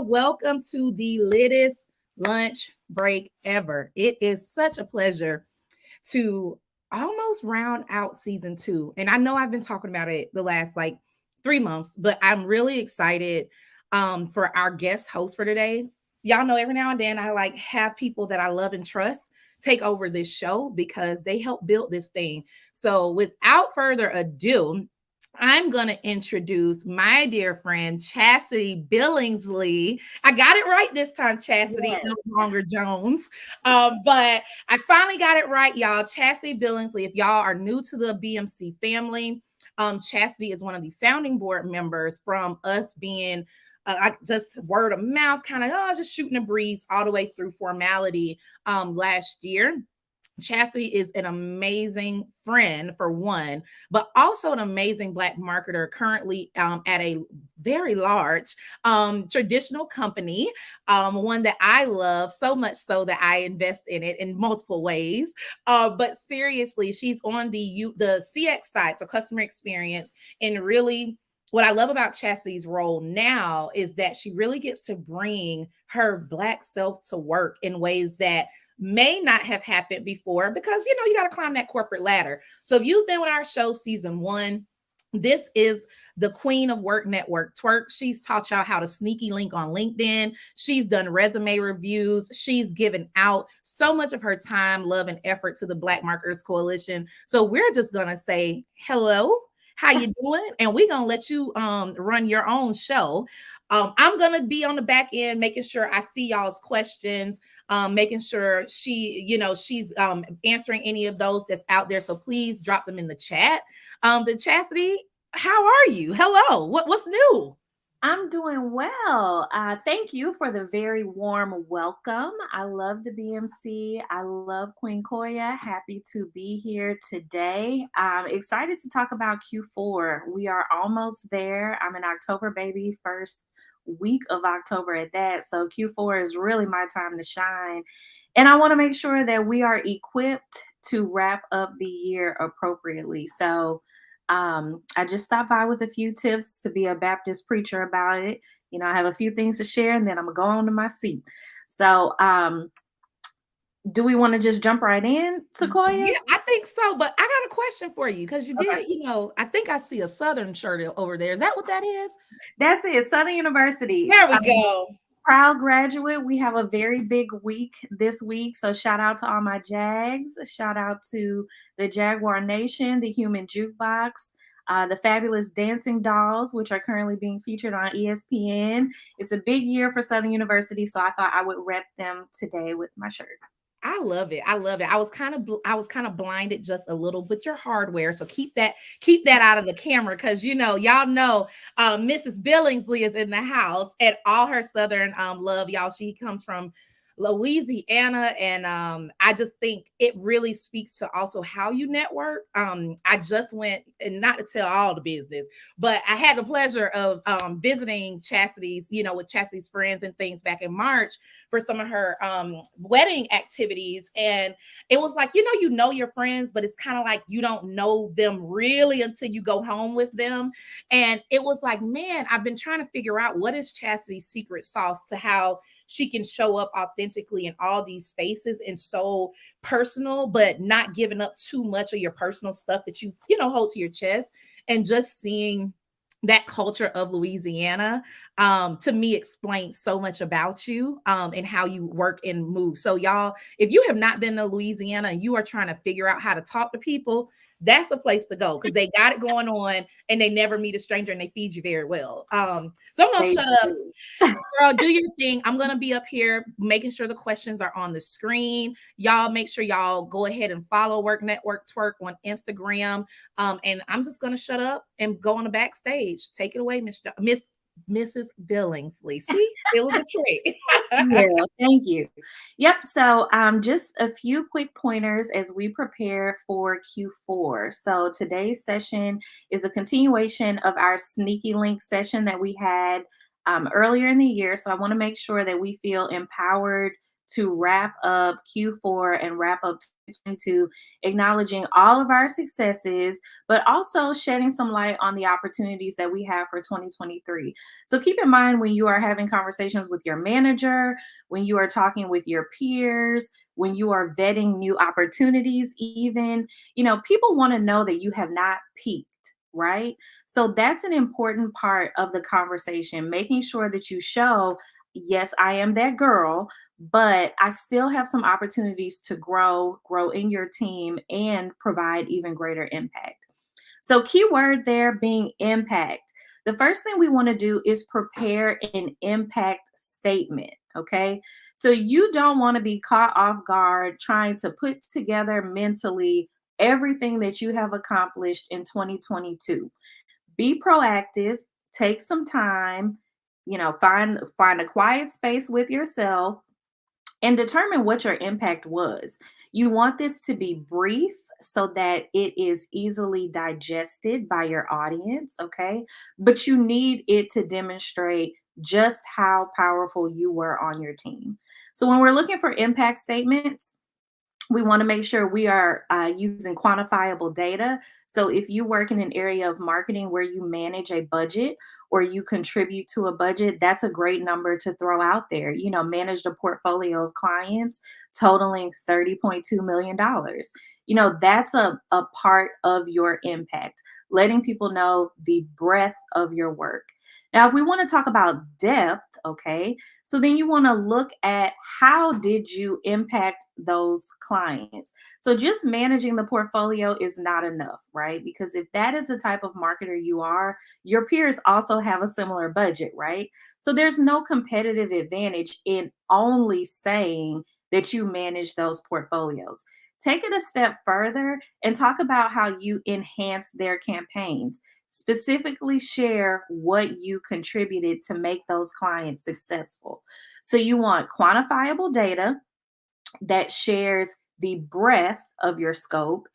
y'all. Welcome to the latest lunch break ever. It is such a pleasure to almost round out season 2. And I know I've been talking about it the last like 3 months, but I'm really excited for our guest host for today. Y'all know every now and then I like have people that I love and trust take over this show because they help build this thing. So without further ado, I'm going to introduce my dear friend, Chasity Billingslea. I got it right this time, Chasity, Yes. no longer Jones. But I finally got it right, y'all. Chasity Billingslea, if y'all are new to the BMC family, Chasity is one of the founding board members from us being just word of mouth, kind of just shooting a breeze all the way through formality last year. Chasity is an amazing friend for one, but also an amazing Black marketer currently at a very large traditional company, one that I love so much so that I invest in it in multiple ways. But seriously, she's on the CX side, so customer experience, and really what I love about Chastity's role now is that she really gets to bring her Black self to work in ways that may not have happened before because you got to climb that corporate ladder. So if you've been with our show season 1, this is the queen of work network twerk. She's taught y'all how to sneaky link on LinkedIn. She's done resume reviews. She's given out so much of her time, love, and effort to the Black Marketers Coalition. So we're just gonna say hello, how you doing, and we're gonna let you run your own show. I'm gonna be on the back end making sure I see y'all's questions, making sure she's answering any of those that's out there. So please drop them in the chat. But Chasity, how are you? Hello. What's new? I'm doing well. Thank you for the very warm welcome. I love the BMC. I love Queen Koya. Happy to be here today. I'm excited to talk about Q4. We are almost there. I'm an October baby, first week of October at that. So Q4 is really my time to shine. And I want to make sure that we are equipped to wrap up the year appropriately. So, I just stopped by with a few tips to be a Baptist preacher about it. I have a few things to share and then I'm going to go on to my seat. So, do we want to just jump right in, Sequoia? Yeah, I think so. But I got a question for you because you Okay. did, I think I see a Southern shirt over there. Is that what that is? That's it. Southern University. There we go. Proud graduate. We have a very big week this week. So shout out to all my Jags. Shout out to the Jaguar Nation, the Human Jukebox, the Fabulous Dancing Dolls, which are currently being featured on ESPN. It's a big year for Southern University, so I thought I would rep them today with my shirt. I love it. I love it. I was kind of blinded just a little, but your hardware. So keep that out of the camera because y'all know Mrs. Billingsley is in the house and all her Southern love, y'all. She comes from Louisiana, and I just think it really speaks to also how you network. I just went, and not to tell all the business, but I had the pleasure of visiting Chastity's, with Chastity's friends and things back in March for some of her wedding activities. And it was like, you know your friends, but it's kind of like you don't know them really until you go home with them. And it was like, man, I've been trying to figure out what is Chastity's secret sauce to how she can show up authentically in all these spaces and so personal, but not giving up too much of your personal stuff that hold to your chest. And just seeing that culture of Louisiana, to me, explains so much about you and how you work and move. So, y'all, if you have not been to Louisiana and you are trying to figure out how to talk to people, that's the place to go because they got it going on and they never meet a stranger and they feed you very well. So I'm gonna Thank shut up. you. Girl, do your thing. I'm gonna be up here making sure the questions are on the screen. Y'all make sure y'all go ahead and follow Work Network Twerk on Instagram. And I'm just gonna shut up and go on the backstage. Take it away, Mrs. Billingsley. See, it was a trick. Yeah, thank you. Yep. So, just a few quick pointers as we prepare for Q4. So, today's session is a continuation of our sneaky link session that we had earlier in the year. So, I want to make sure that we feel empowered to wrap up Q4 and wrap up 2022, acknowledging all of our successes, but also shedding some light on the opportunities that we have for 2023. So keep in mind when you are having conversations with your manager, when you are talking with your peers, when you are vetting new opportunities, even, people want to know that you have not peaked. Right. So that's an important part of the conversation, making sure that you show, yes, I am that girl, but I still have some opportunities to grow in your team and provide even greater impact. So, keyword there being impact. The first thing we want to do is prepare an impact statement. Okay. So, you don't want to be caught off guard trying to put together mentally everything that you have accomplished in 2022. Be proactive, take some time, find a quiet space with yourself and determine what your impact was. You want this to be brief so that it is easily digested by your audience, okay? But you need it to demonstrate just how powerful you were on your team. So when we're looking for impact statements, we want to make sure we are using quantifiable data. So if you work in an area of marketing where you manage a budget or you contribute to a budget, that's a great number to throw out there. Managed a portfolio of clients totaling $30.2 million. That's a part of your impact, letting people know the breadth of your work. Now, if we want to talk about depth, okay, so then you want to look at how did you impact those clients. So just managing the portfolio is not enough, right? Because if that is the type of marketer you are, your peers also have a similar budget, right? So there's no competitive advantage in only saying that you manage those portfolios. Take it a step further and talk about how you enhance their campaigns. Specifically share what you contributed to make those clients successful. So you want quantifiable data that shares the breadth of your scope.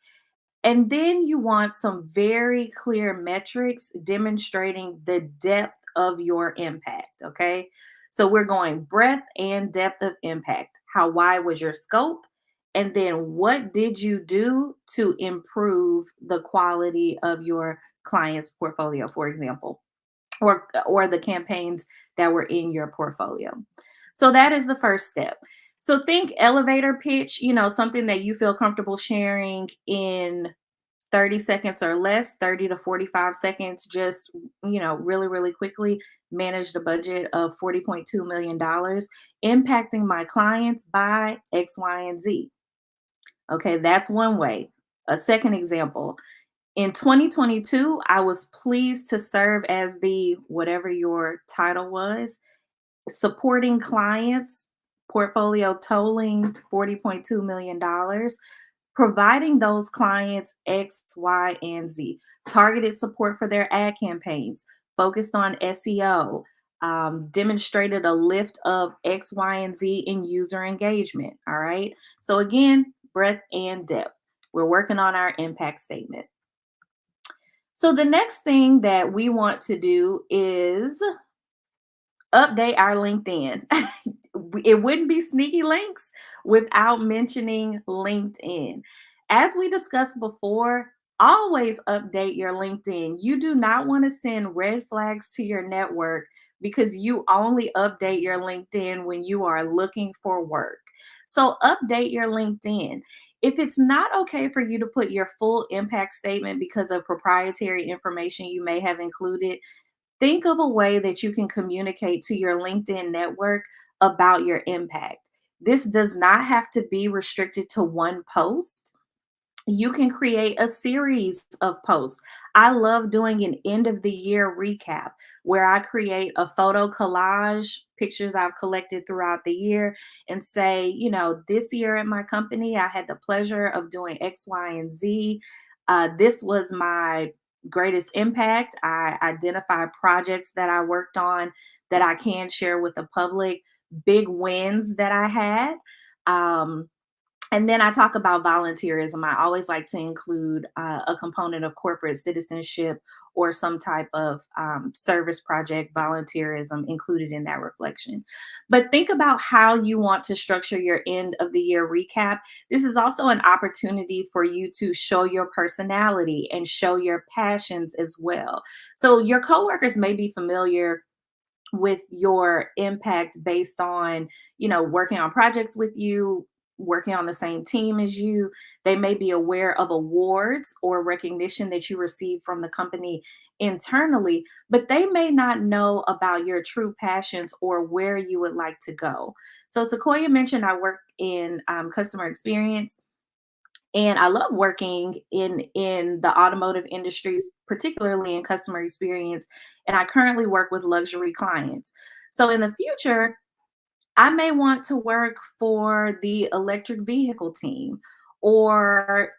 And then you want some very clear metrics demonstrating the depth of your impact. Okay. So we're going breadth and depth of impact. How wide was your scope? And then what did you do to improve the quality of your client's portfolio, for example, or the campaigns that were in your portfolio? So that is the first step. So think elevator pitch, something that you feel comfortable sharing in 30 seconds or less, 30 to 45 seconds, just, really, really quickly. Managed a budget of $40.2 million, impacting my clients by X, Y, and Z. Okay, that's one way. A second example, in 2022, I was pleased to serve as the whatever your title was, supporting clients, portfolio totaling $40.2 million, providing those clients X, Y, and Z, targeted support for their ad campaigns, focused on SEO, demonstrated a lift of X, Y, and Z in user engagement. All right. So, again, breadth and depth. We're working on our impact statement. So, the next thing that we want to do is update our LinkedIn. It wouldn't be sneaky links without mentioning LinkedIn. As we discussed before, always update your LinkedIn. You do not want to send red flags to your network because you only update your LinkedIn when you are looking for work. So update your LinkedIn. If it's not okay for you to put your full impact statement because of proprietary information you may have included, think of a way that you can communicate to your LinkedIn network about your impact. This does not have to be restricted to one post. You can create a series of posts. I love doing an end of the year recap where I create a photo collage, pictures I've collected throughout the year, and say, this year at my company, I had the pleasure of doing X, Y, and Z. This was my greatest impact. I identify projects that I worked on that I can share with the public, big wins that I had. And then I talk about volunteerism. I always like to include a component of corporate citizenship or some type of service project, volunteerism included in that reflection. But think about how you want to structure your end of the year recap. This is also an opportunity for you to show your personality and show your passions as well. So your coworkers may be familiar with your impact based on, working on projects with you, working on the same team as you. They may be aware of awards or recognition that you receive from the company internally, but they may not know about your true passions or where you would like to go. So Sequoia mentioned I work in customer experience, and I love working in the automotive industries, particularly in customer experience, and I currently work with luxury clients. So in the future, I may want to work for the electric vehicle team, or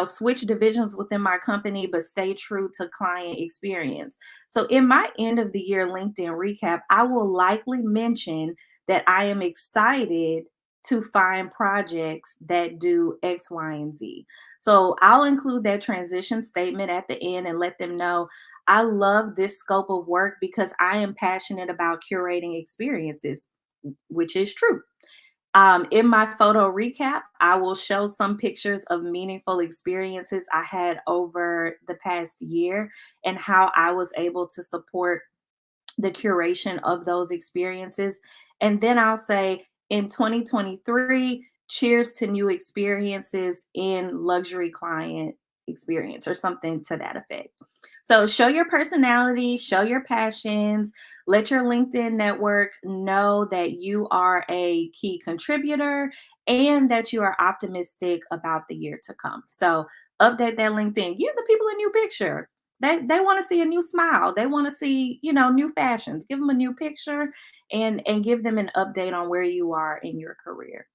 switch divisions within my company but stay true to client experience. So in my end of the year LinkedIn recap, I will likely mention that I am excited to find projects that do X, Y, and Z. So I'll include that transition statement at the end and let them know I love this scope of work because I am passionate about curating experiences, which is true. In my photo recap, I will show some pictures of meaningful experiences I had over the past year and how I was able to support the curation of those experiences. And then I'll say in 2023, cheers to new experiences in luxury client experience or something to that effect. So show your personality, show your passions, let your LinkedIn network know that you are a key contributor and that you are optimistic about the year to come. So update that LinkedIn, give the people a new picture. They want to see a new smile. They want to see, new fashions. Give them a new picture and give them an update on where you are in your career.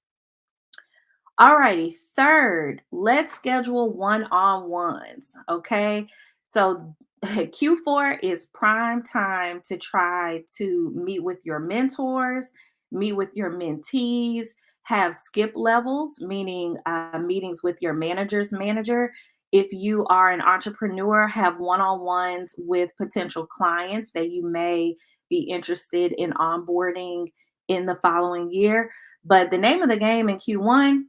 All righty. Third, let's schedule one-on-ones. Okay. So Q4 is prime time to try to meet with your mentors, meet with your mentees, have skip levels, meaning meetings with your manager's manager. If you are an entrepreneur, have one-on-ones with potential clients that you may be interested in onboarding in the following year. But the name of the game in Q1,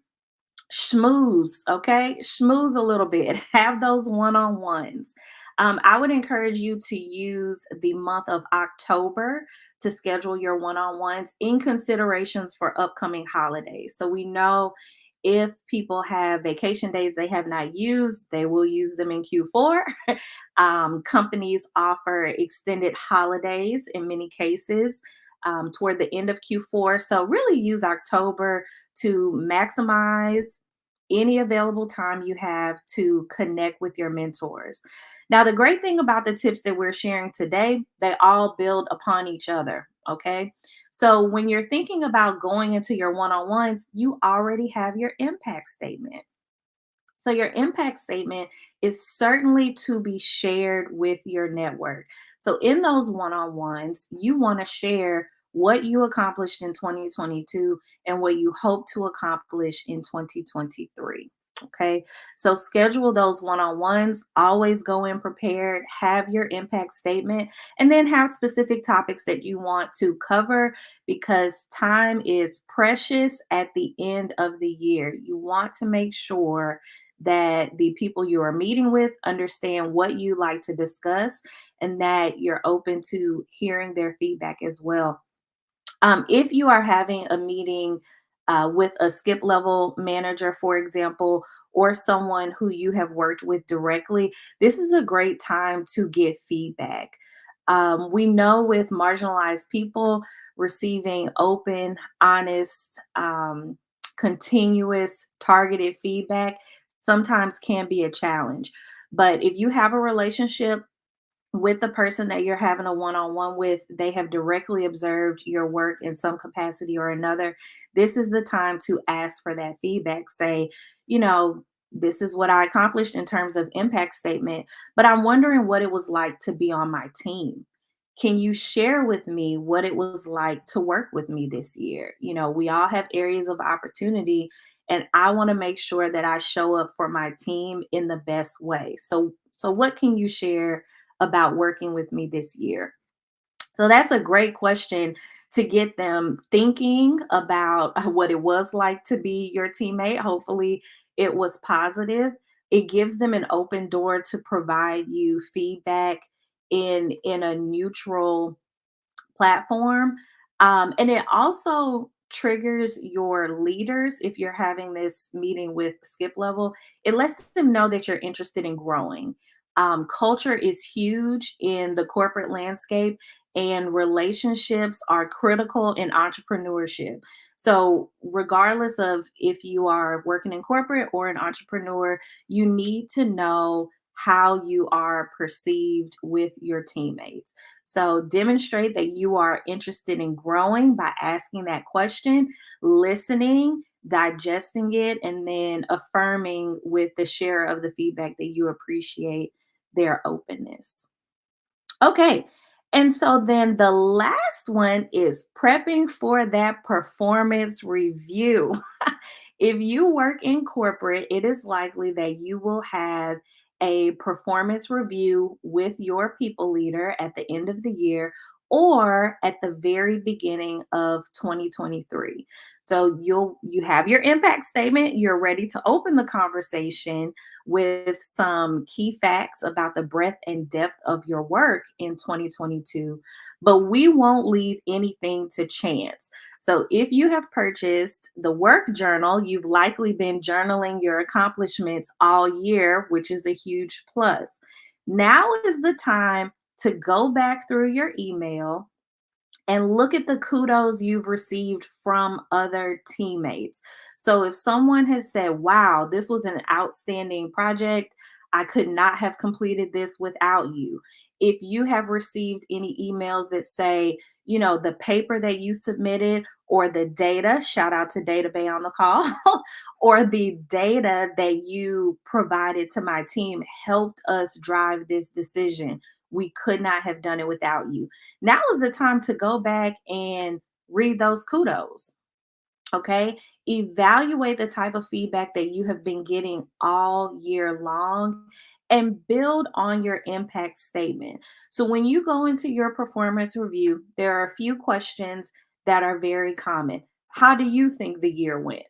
schmooze, okay? Schmooze a little bit. Have those one-on-ones. I would encourage you to use the month of October to schedule your one-on-ones in considerations for upcoming holidays. So we know if people have vacation days they have not used, they will use them in Q4. Companies offer extended holidays in many cases toward the end of Q4. So really use October to maximize any available time you have to connect with your mentors. Now, the great thing about the tips that we're sharing today, they all build upon each other. Okay. So when you're thinking about going into your one on ones, you already have your impact statement. So, your impact statement is certainly to be shared with your network. So, in those one on ones, you want to share what you accomplished in 2022 and what you hope to accomplish in 2023. Okay, so schedule those one on ones, always go in prepared, have your impact statement, and then have specific topics that you want to cover because time is precious at the end of the year. You want to make sure that the people you are meeting with understand what you like to discuss and that you're open to hearing their feedback as well. If you are having a meeting with a skip level manager, for example, or someone who you have worked with directly, this is a great time to get feedback. We know with marginalized people, receiving open, honest, continuous, targeted feedback sometimes can be a challenge. But if you have a relationship with the person that you're having a one-on-one with, they have directly observed your work in some capacity or another, this is the time to ask for that feedback. Say, this is what I accomplished in terms of impact statement, but I'm wondering what it was like to be on my team. Can you share with me what it was like to work with me this year? We all have areas of opportunity, and I want to make sure that I show up for my team in the best way. So what can you share about working with me this year? So that's a great question to get them thinking about what it was like to be your teammate. Hopefully, it was positive. It gives them an open door to provide you feedback in a neutral platform. And it also triggers your leaders if you're having this meeting with skip level. It lets them know that you're interested in growing. Culture is huge in the corporate landscape, and relationships are critical in entrepreneurship. So, regardless of if you are working in corporate or an entrepreneur, you need to know how you are perceived with your teammates. So demonstrate that you are interested in growing by asking that question, listening, digesting it, and then affirming with the share of the feedback that you appreciate their openness. Okay. And so then the last one is prepping for that performance review. If you work in corporate, it is likely that you will have a performance review with your people leader at the end of the year or at the very beginning of 2023. So you have your impact statement, you're ready to open the conversation with some key facts about the breadth and depth of your work in 2022, but we won't leave anything to chance. So, if you have purchased the work journal, you've likely been journaling your accomplishments all year, which is a huge plus. Now is the time to go back through your email and look at the kudos you've received from other teammates. So if someone has said, wow, this was an outstanding project, I could not have completed this without you. If you have received any emails that say, the paper that you submitted or the data, shout out to Data Bay on the call, or the data that you provided to my team helped us drive this decision. We could not have done it without you. Now is the time to go back and read those kudos. Okay. Evaluate the type of feedback that you have been getting all year long and build on your impact statement. So, when you go into your performance review, there are a few questions that are very common. How do you think the year went?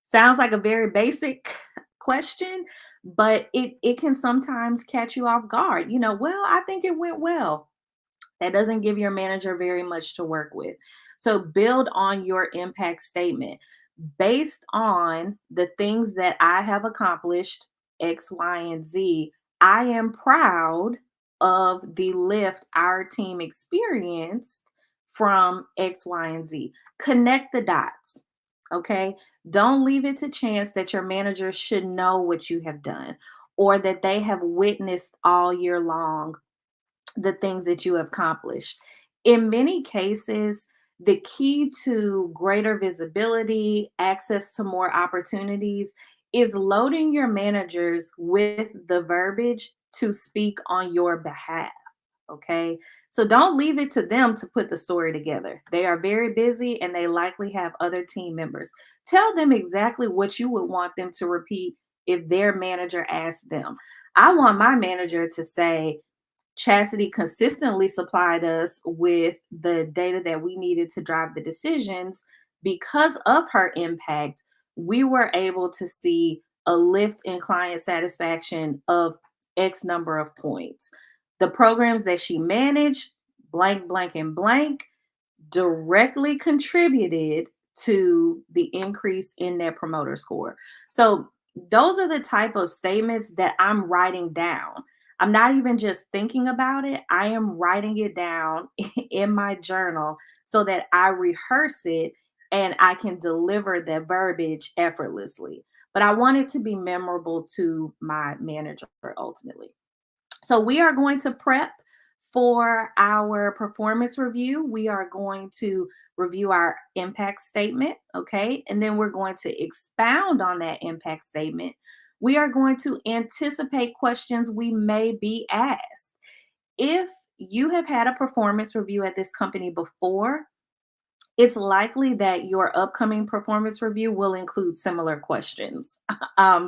Sounds like a very basic question, but it can sometimes catch you off guard. Well, I think it went well. That doesn't give your manager very much to work with. So build on your impact statement based on the things that I have accomplished, X, Y, and Z. I am proud of the lift our team experienced from X, Y, and Z. Connect the dots. Okay. Don't leave it to chance that your manager should know what you have done or that they have witnessed all year long the things that you have accomplished. In many cases, the key to greater visibility, access to more opportunities is loading your managers with the verbiage to speak on your behalf. Okay. So don't leave it to them to put the story together. They are very busy and they likely have other team members. Tell them exactly what you would want them to repeat if their manager asked them. I want my manager to say, Chastity consistently supplied us with the data that we needed to drive the decisions. Because of her impact, we were able to see a lift in client satisfaction of X number of points. The programs that she managed, blank, blank, and blank, directly contributed to the increase in their promoter score. So those are the type of statements that I'm writing down. I'm not even just thinking about it. I am writing it down in my journal so that I rehearse it and I can deliver the verbiage effortlessly. But I want it to be memorable to my manager ultimately. So we are going to prep for our performance review. We are going to review our impact statement, okay? And then we're going to expound on that impact statement. We are going to anticipate questions we may be asked. If you have had a performance review at this company before, it's likely that your upcoming performance review will include similar questions.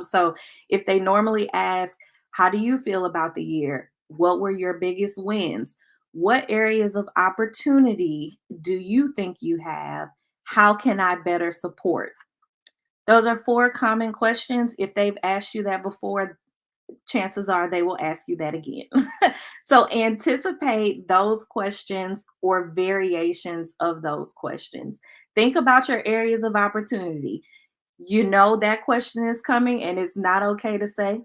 So if they normally ask, how do you feel about the year? What were your biggest wins? What areas of opportunity do you think you have? How can I better support? Those are four common questions. If they've asked you that before, chances are they will ask you that again. So anticipate those questions or variations of those questions. Think about your areas of opportunity. You know that question is coming, and it's not okay to say,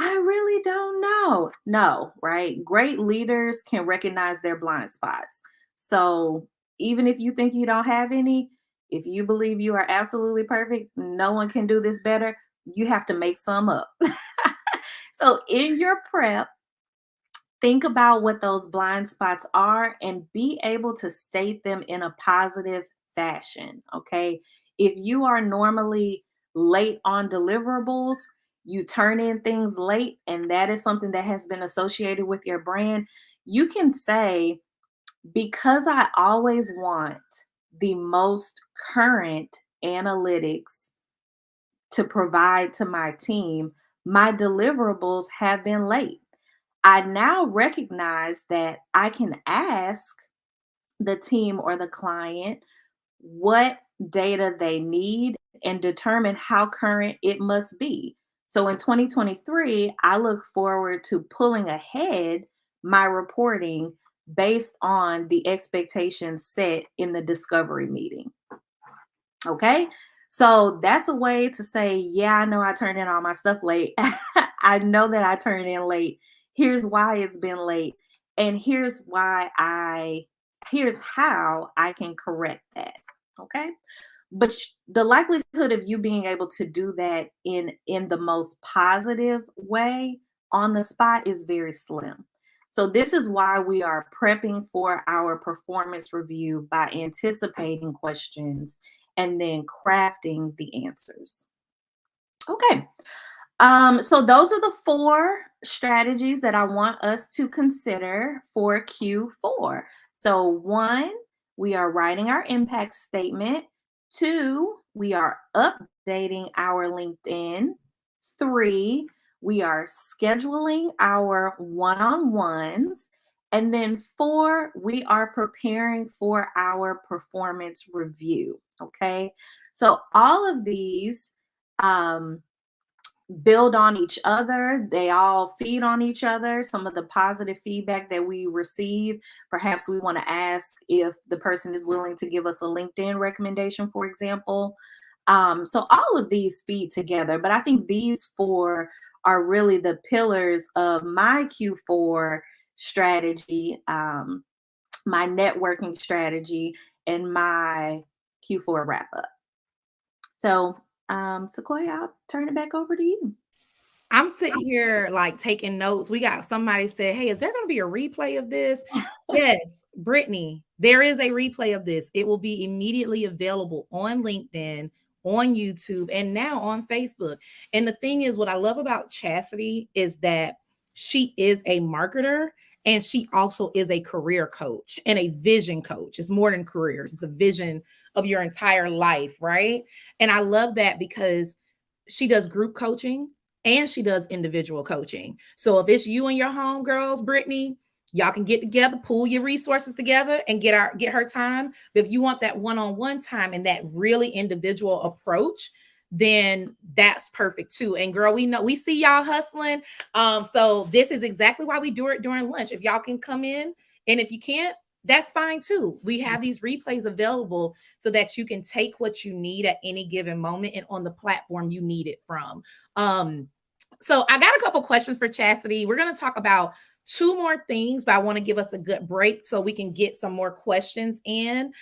I really don't know. No, right? Great leaders can recognize their blind spots. So even if you think you don't have any, if you believe you are absolutely perfect, no one can do this better, you have to make some up. So in your prep, think about what those blind spots are and be able to state them in a positive fashion. Okay. If you are normally late on deliverables, you turn in things late, and that is something that has been associated with your brand, you can say, because I always want the most current analytics to provide to my team, my deliverables have been late. I now recognize that I can ask the team or the client what data they need and determine how current it must be. So in 2023, I look forward to pulling ahead my reporting based on the expectations set in the discovery meeting. Okay. So that's a way to say, yeah, I know I turned in all my stuff late. I know that I turned in late. Here's why it's been late. And here's how I can correct that. Okay. But the likelihood of you being able to do that in the most positive way on the spot is very slim. So this is why we are prepping for our performance review by anticipating questions and then crafting the answers. Okay. So those are the four strategies that I want us to consider for Q4. So one, we are writing our impact statement. Two, we are updating our LinkedIn. Three, we are scheduling our one-on-ones. And then four, we are preparing for our performance review. Okay. So all of these, build on each other. They all feed on each other. Some of the positive feedback that we receive, perhaps we want to ask if the person is willing to give us a LinkedIn recommendation, for example. So all of these feed together, but I think these four are really the pillars of my Q4 strategy, my networking strategy, and my Q4 wrap up. So, Sequoia, I'll turn it back over to you. I'm sitting here like taking notes. We got somebody said, hey, is there going to be a replay of this? Yes, Brittany, there is a replay of this. It will be immediately available on LinkedIn, on YouTube, and now on Facebook. And the thing is, what I love about Chasity is that she is a marketer and she also is a career coach and a vision coach. It's more than careers, it's a vision of your entire life, right? And I love that because she does group coaching and she does individual coaching. So if it's you and your homegirls, Brittany, y'all can get together, pool your resources together, and get her time. But if you want that one-on-one time and that really individual approach, then that's perfect too. And girl, we know we see y'all hustling. So this is exactly why we do it during lunch. If y'all can come in, and if you can't, that's fine too. We have these replays available so that you can take what you need at any given moment and on the platform you need it from. So I got a couple questions for Chasity. We're going to talk about two more things, but I want to give us a good break so we can get some more questions in.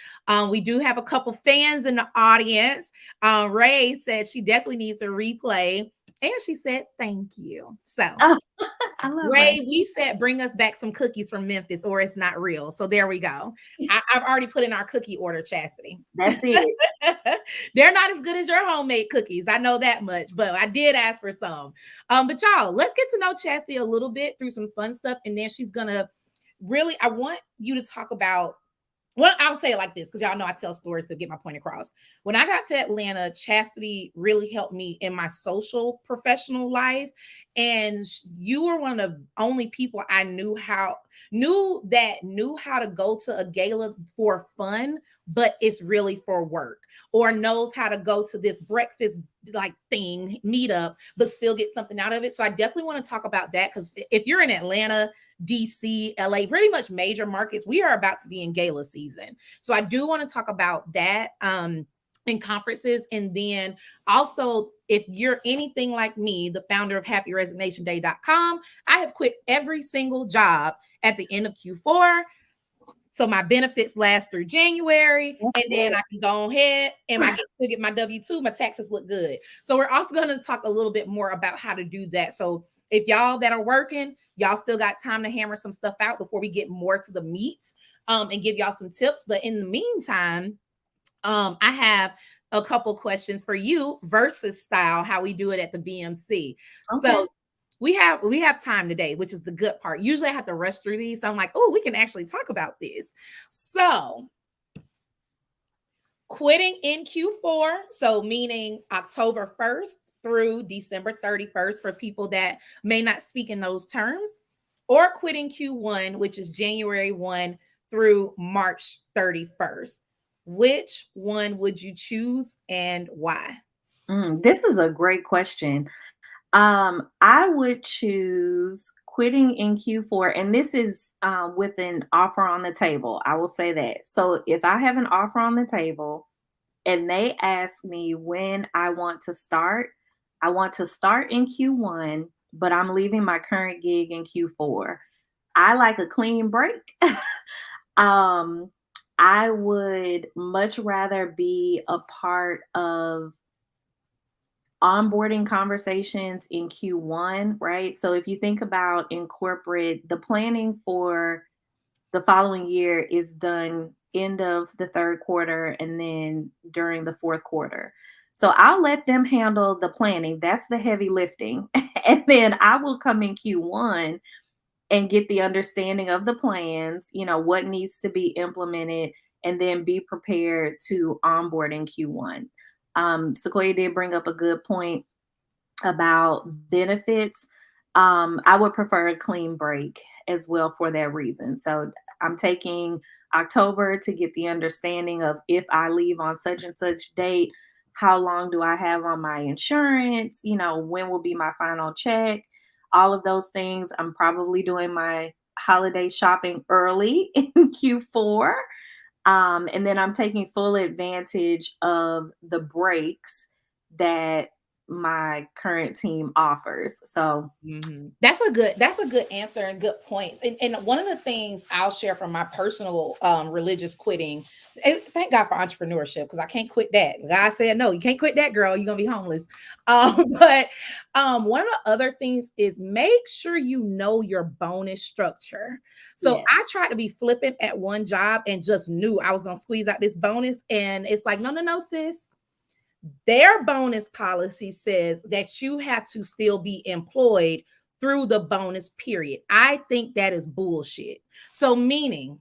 We do have a couple fans in the audience. Ray said she definitely needs a replay, and she said thank you. So I love Ray, we said bring us back some cookies from Memphis or it's not real. So there we go. I've already put in our cookie order, Chasity. That's it. They're not as good as your homemade cookies. I know that much, but I did ask for some. But y'all, let's get to know Chasity a little bit through some fun stuff. And then she's gonna really, I want you to talk about Well, I'll say it like this because y'all know I tell stories to get my point across. When I got to Atlanta, Chastity really helped me in my social professional life. And you were one of the only people I knew how to go to a gala for fun, but it's really for work, or knows how to go to this breakfast like thing, meetup, but still get something out of it. So I definitely want to talk about that because if you're in Atlanta, DC, LA, pretty much major markets, we are about to be in gala season. So I do want to talk about that in conferences. And then also, if you're anything like me, the founder of happyresignationday.com, I have quit every single job at the end of Q4. So my benefits last through January, and then I can go ahead and I get my W-2, my taxes look good. So we're also going to talk a little bit more about how to do that. So if y'all that are working, y'all still got time to hammer some stuff out before we get more to the meat and give y'all some tips. But in the meantime, I have a couple questions for you versus style, how we do it at the BMC. Okay. So we have time today, which is the good part. Usually I have to rush through these. So I'm like, oh, we can actually talk about this. So quitting in Q4, so meaning October 1st through December 31st for people that may not speak in those terms, or quitting Q1, which is January 1 through March 31st. Which one would you choose and why? This is a great question. I would choose quitting in Q4, and this is with an offer on the table. I will say that. So if I have an offer on the table and they ask me when I want to start, I want to start in Q1, but I'm leaving my current gig in Q4. I like a clean break. um, I would much rather be a part of onboarding conversations in Q1, right? So if you think about in corporate, the planning for the following year is done end of the third quarter and then during the fourth quarter. So I'll let them handle the planning. That's the heavy lifting. And then I will come in Q1 and get the understanding of the plans, what needs to be implemented, and then be prepared to onboard in Q1. Sequoia did bring up a good point about benefits. I would prefer a clean break as well for that reason. So I'm taking October to get the understanding of if I leave on such and such date, how long do I have on my insurance? When will be my final check? All of those things. I'm probably doing my holiday shopping early in Q4. And then I'm taking full advantage of the breaks that my current team offers. So That's a good answer and good points. And one of the things I'll share from my personal religious quitting, thank God for entrepreneurship, because I can't quit that. God said, no, you can't quit that, girl. You're gonna be homeless. But one of the other things is make sure you know your bonus structure. So yes. I tried to be flippant at one job and just knew I was gonna squeeze out this bonus. And it's like, no, sis. Their bonus policy says that you have to still be employed through the bonus period. I think that is bullshit. So meaning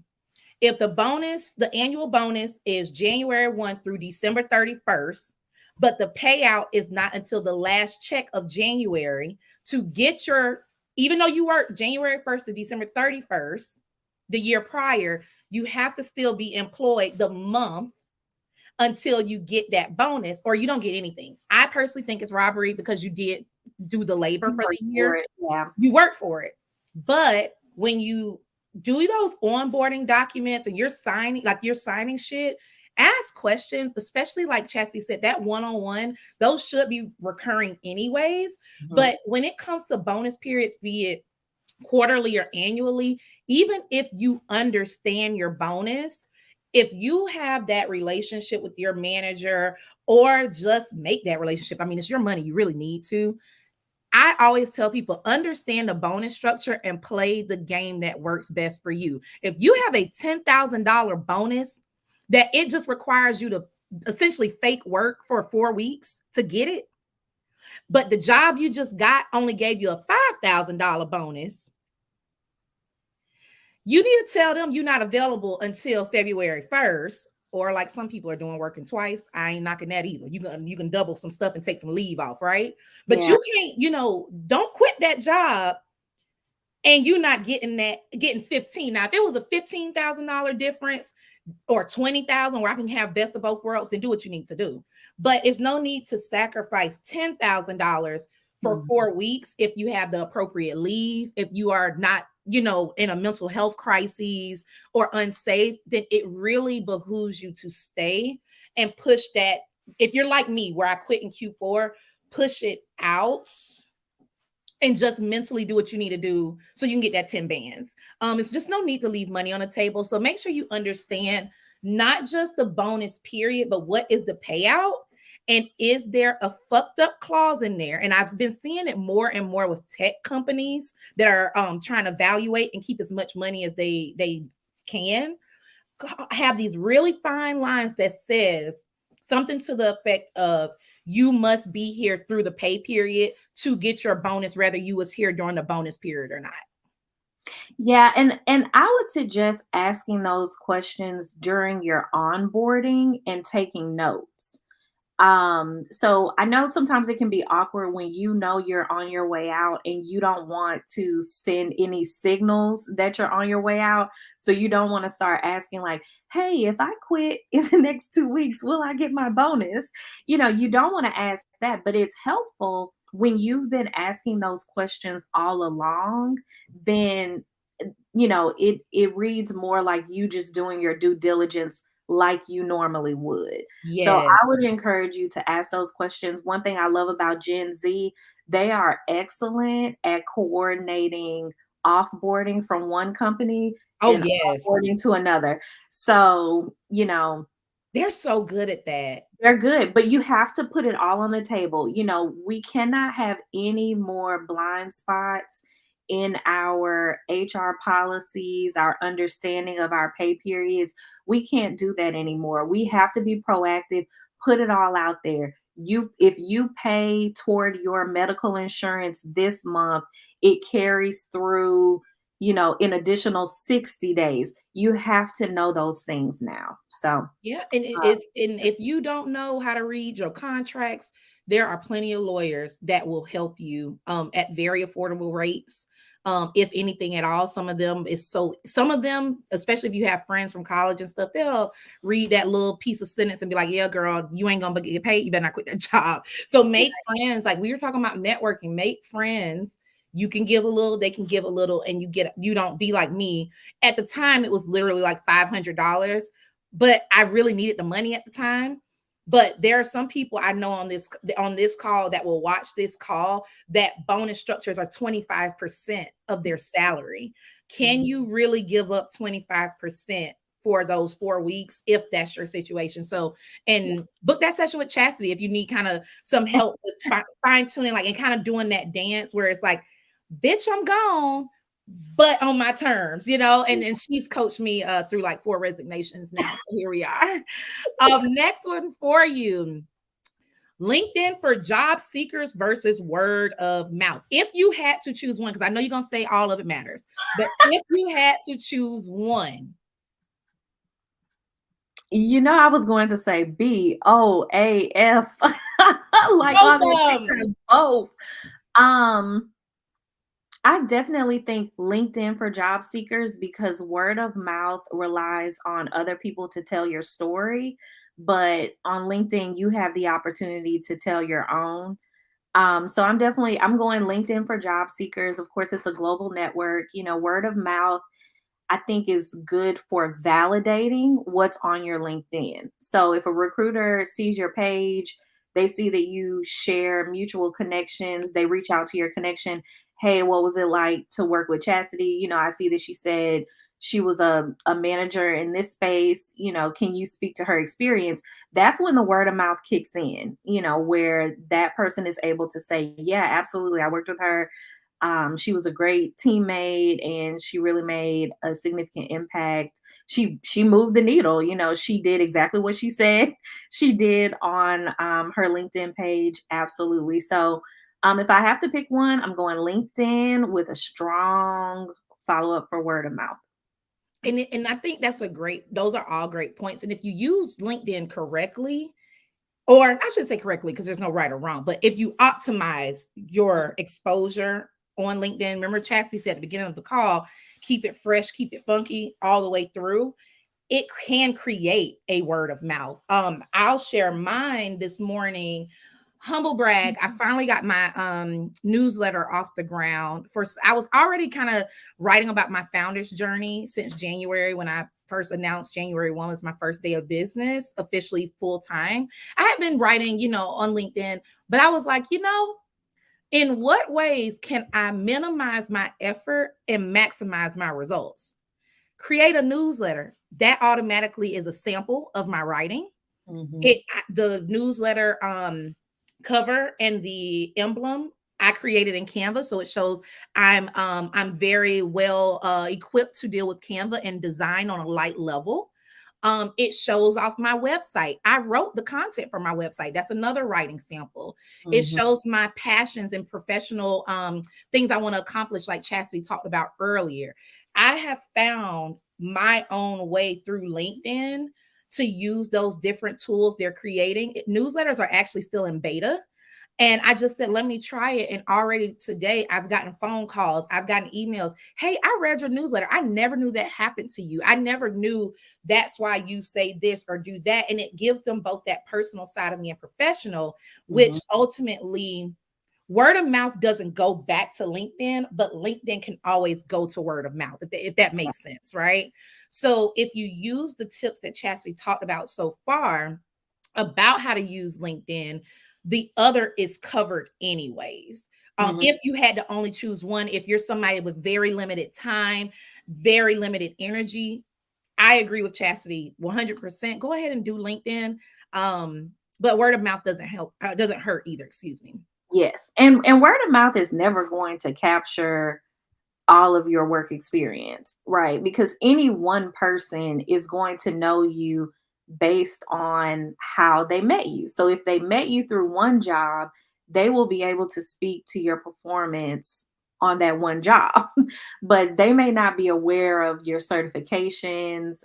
if the annual bonus is January 1 through December 31st, but the payout is not until the last check of January to get even though you work January 1st to December 31st, the year prior, you have to still be employed the month until you get that bonus, or you don't get anything. I personally think it's robbery because you did do the labor for the year. Yeah. You work for it. But when you do those onboarding documents and you're signing shit, ask questions, especially like Chassie said, that one-on-one, those should be recurring anyways. But when it comes to bonus periods, be it quarterly or annually, even if you understand your bonus, if you have that relationship with your manager or just make that relationship, I mean, it's your money, you really need to. I always tell people, understand the bonus structure and play the game that works best for you. If you have a $10,000 bonus that it just requires you to essentially fake work for 4 weeks to get it, but the job you just got only gave you a $5,000 bonus, you need to tell them you're not available until February 1st. Or like some people are doing working twice. I ain't knocking that either. You can double some stuff and take some leave off, right? But Yeah. you can't, don't quit that job and you're not getting 15. Now, if it was a $15,000 difference or 20,000 where I can have best of both worlds, then do what you need to do. But it's no need to sacrifice $10,000 for Mhm. 4 weeks if you have the appropriate leave, if you are not, in a mental health crisis or unsafe, then it really behooves you to stay and push that. If you're like me, where I quit in Q4, push it out and just mentally do what you need to do so you can get that 10 bands. It's just no need to leave money on the table. So make sure you understand not just the bonus period, but what is the payout? And is there a fucked up clause in there? And I've been seeing it more and more with tech companies that are trying to evaluate and keep as much money as they can. Have these really fine lines that says something to the effect of you must be here through the pay period to get your bonus, whether you was here during the bonus period or not. Yeah, and I would suggest asking those questions during your onboarding and taking notes. So I know sometimes it can be awkward when you know you're on your way out and you don't want to send any signals that you're on your way out. So you don't want to start asking like, "Hey, if I quit in the next 2 weeks, will I get my bonus?" You don't want to ask that, but it's helpful when you've been asking those questions all along, then it reads more like you just doing your due diligence like you normally would. So Yes. I would encourage you to ask those questions. One thing I love about Gen Z, they are excellent at coordinating offboarding from one company Oh, and yes. onboarding to another. So, They're so good at that. they're good, but you have to put it all on the table. We cannot have any more blind spots in our HR policies, our understanding of our pay periods. We can't do that anymore. We have to be proactive, put it all out there. If you pay toward your medical insurance this month, it carries through, in additional 60 days. You have to know those things now. So, Yeah, and it uh, is, and just if you don't know how to read your contracts, there are plenty of lawyers that will help you at very affordable rates. If anything at all, some of them, especially if you have friends from college and stuff, they'll read that little piece of sentence and be like, yeah, girl, you ain't gonna get paid, you better not quit that job. So make friends, like we were talking about networking, make friends. You can give a little, they can give a little, and you don't be like me. At the time, it was literally like $500, but I really needed the money at the time. But there are some people I know on this call that will watch this call that bonus structures are 25% of their salary. Can Mhm. you really give up 25% for those 4 weeks if that's your situation? So, and book that session with Chastity if you need kind of some help with fine tuning, like, and kind of doing that dance where it's like, bitch, I'm gone, but on my terms, and she's coached me through like 4 resignations now. So here we are. Next one for you. LinkedIn for job seekers versus word of mouth. If you had to choose one, because I know you're gonna say all of it matters, but if you had to choose one, I was going to say BOAF, like both on that of picture, them. both. Um, I definitely think LinkedIn for job seekers because word of mouth relies on other people to tell your story, but on LinkedIn you have the opportunity to tell your own. So I'm going LinkedIn for job seekers. Of course, it's a global network. Word of mouth I think is good for validating what's on your LinkedIn. So if a recruiter sees your page, they see that you share mutual connections, they reach out to your connection. Hey, what was it like to work with Chastity? I see that she said she was a manager in this space. Can you speak to her experience? That's when the word of mouth kicks in, where that person is able to say, yeah, absolutely. I worked with her. She was a great teammate and she really made a significant impact. She moved the needle. She did exactly what she said she did on her LinkedIn page. Absolutely. So if I have to pick one, I'm going LinkedIn with a strong follow up for word of mouth. And I think those are all great points. And if you use LinkedIn correctly, or I shouldn't say correctly because there's no right or wrong, but if you optimize your exposure on LinkedIn, remember Chastity said at the beginning of the call, keep it fresh, keep it funky all the way through. It can create a word of mouth. I'll share mine this morning. Humble brag, I finally got my newsletter off the ground. I was already kind of writing about my founder's journey since January, when I first announced January 1 was my first day of business, officially full time. I had been writing, on LinkedIn, but I was like, in what ways can I minimize my effort and maximize my results? Create a newsletter. That automatically is a sample of my writing. Mm-hmm. The newsletter cover and the emblem I created in Canva, so it shows I'm very well equipped to deal with Canva and design on a light level. It shows off my website. I wrote the content for my website. That's another writing sample. It Mm-hmm. shows my passions and professional things I want to accomplish, like Chastity talked about earlier. I have found my own way through LinkedIn to use those different tools they're creating. Newsletters are actually still in beta. And I just said, let me try it. And already today, I've gotten phone calls, I've gotten emails. Hey, I read your newsletter. I never knew that happened to you. I never knew that's why you say this or do that. And it gives them both that personal side of me and professional, Mm-hmm. which ultimately word of mouth doesn't go back to LinkedIn, but LinkedIn can always go to word of mouth, if that makes sense, right? So if you use the tips that Chastity talked about so far about how to use LinkedIn, the other is covered anyways. Mm-hmm. If you had to only choose one, if you're somebody with very limited time, very limited energy, I agree with Chastity 100%. Go ahead and do LinkedIn. But word of mouth doesn't hurt either. Excuse me. Yes. And word of mouth is never going to capture all of your work experience, right? Because any one person is going to know you based on how they met you. So if they met you through one job, they will be able to speak to your performance on that one job, but they may not be aware of your certifications.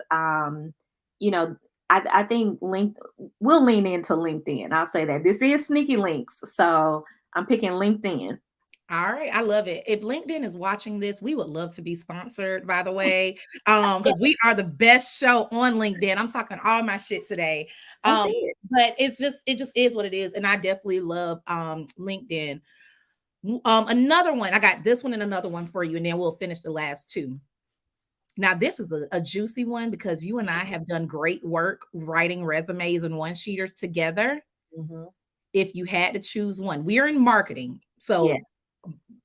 You know, I think we'll lean into LinkedIn. I'll say that this is sneaky links. So I'm picking LinkedIn. All right, I love it. If LinkedIn is watching this, we would love to be sponsored, by the way, because we are the best show on LinkedIn. I'm talking all my shit today. That's it. But it just is what it is, and I definitely love LinkedIn. Another one, I got this one and another one for you, and then we'll finish the last two. Now, this is a juicy one because you and I have done great work writing resumes and one-sheeters together. Mhm. If you had to choose one, we are in marketing, so Yes.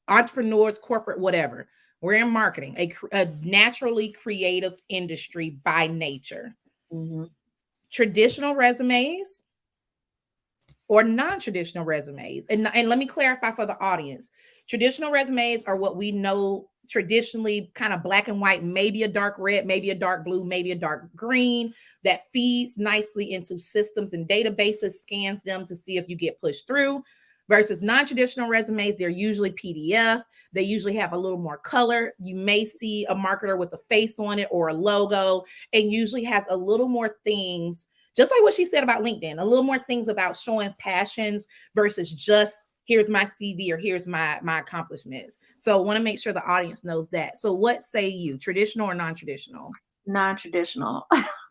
entrepreneurs, corporate, whatever. We're in marketing, a naturally creative industry by nature. Mhm. Traditional resumes or non-traditional resumes. And let me clarify for the audience. Traditional resumes are what we know traditionally, kind of black and white, maybe a dark red, maybe a dark blue, maybe a dark green, that feeds nicely into systems and databases, scans them to see if you get pushed through. Versus non-traditional resumes, they're usually PDF. They usually have a little more color. You may see a marketer with a face on it or a logo, and usually has a little more things, just like what she said about LinkedIn, a little more things about showing passions versus just here's my CV or here's my accomplishments. So I want to make sure the audience knows that. So what say you, traditional or non-traditional? Non-traditional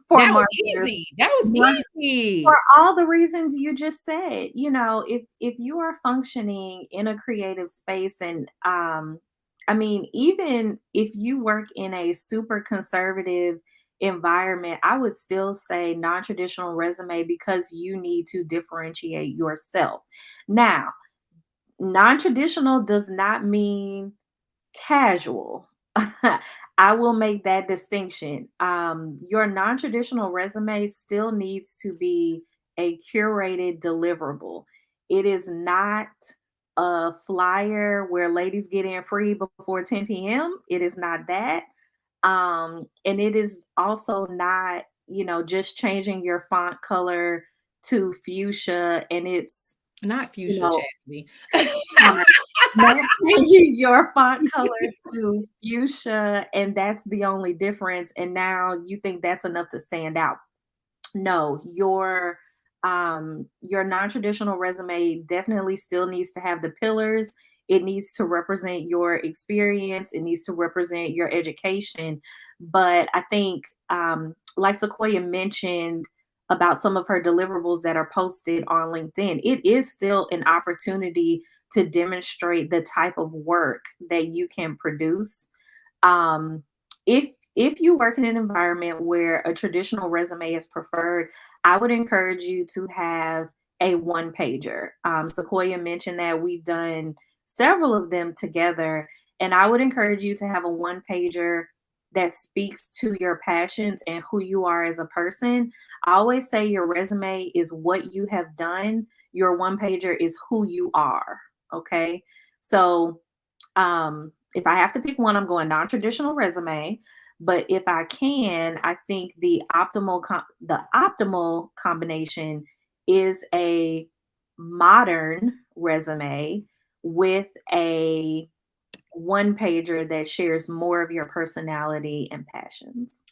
for That was marketers. easy. That was For easy. all the reasons you just said, if you are functioning in a creative space, and I mean, even if you work in a super conservative environment, I would still say non-traditional resume, because you need to differentiate yourself. Now, non-traditional does not mean casual. I will make that distinction. Your non traditional resume still needs to be a curated deliverable. It is not a flyer where ladies get in free before 10 p.m. It is not that. And it is also not, just changing your font color to fuchsia, and it's, Not you fuchsia, know, Chastity. not changing your font color to fuchsia, and that's the only difference. And now you think that's enough to stand out. No, your non-traditional resume definitely still needs to have the pillars. It needs to represent your experience, it needs to represent your education. But I think like Sequoia mentioned about some of her deliverables that are posted on LinkedIn, it is still an opportunity to demonstrate the type of work that you can produce. um, if you work in an environment where a traditional resume is preferred, I would encourage you to have a one pager. Sequoia mentioned that we've done several of them together, and I would encourage you to have a one pager that speaks to your passions and who you are as a person. I always say your resume is what you have done, your one pager is who you are. Okay. So if I have to pick one, I'm going non-traditional resume. But if I can, I think the optimal combination is a modern resume with a one pager that shares more of your personality and passions.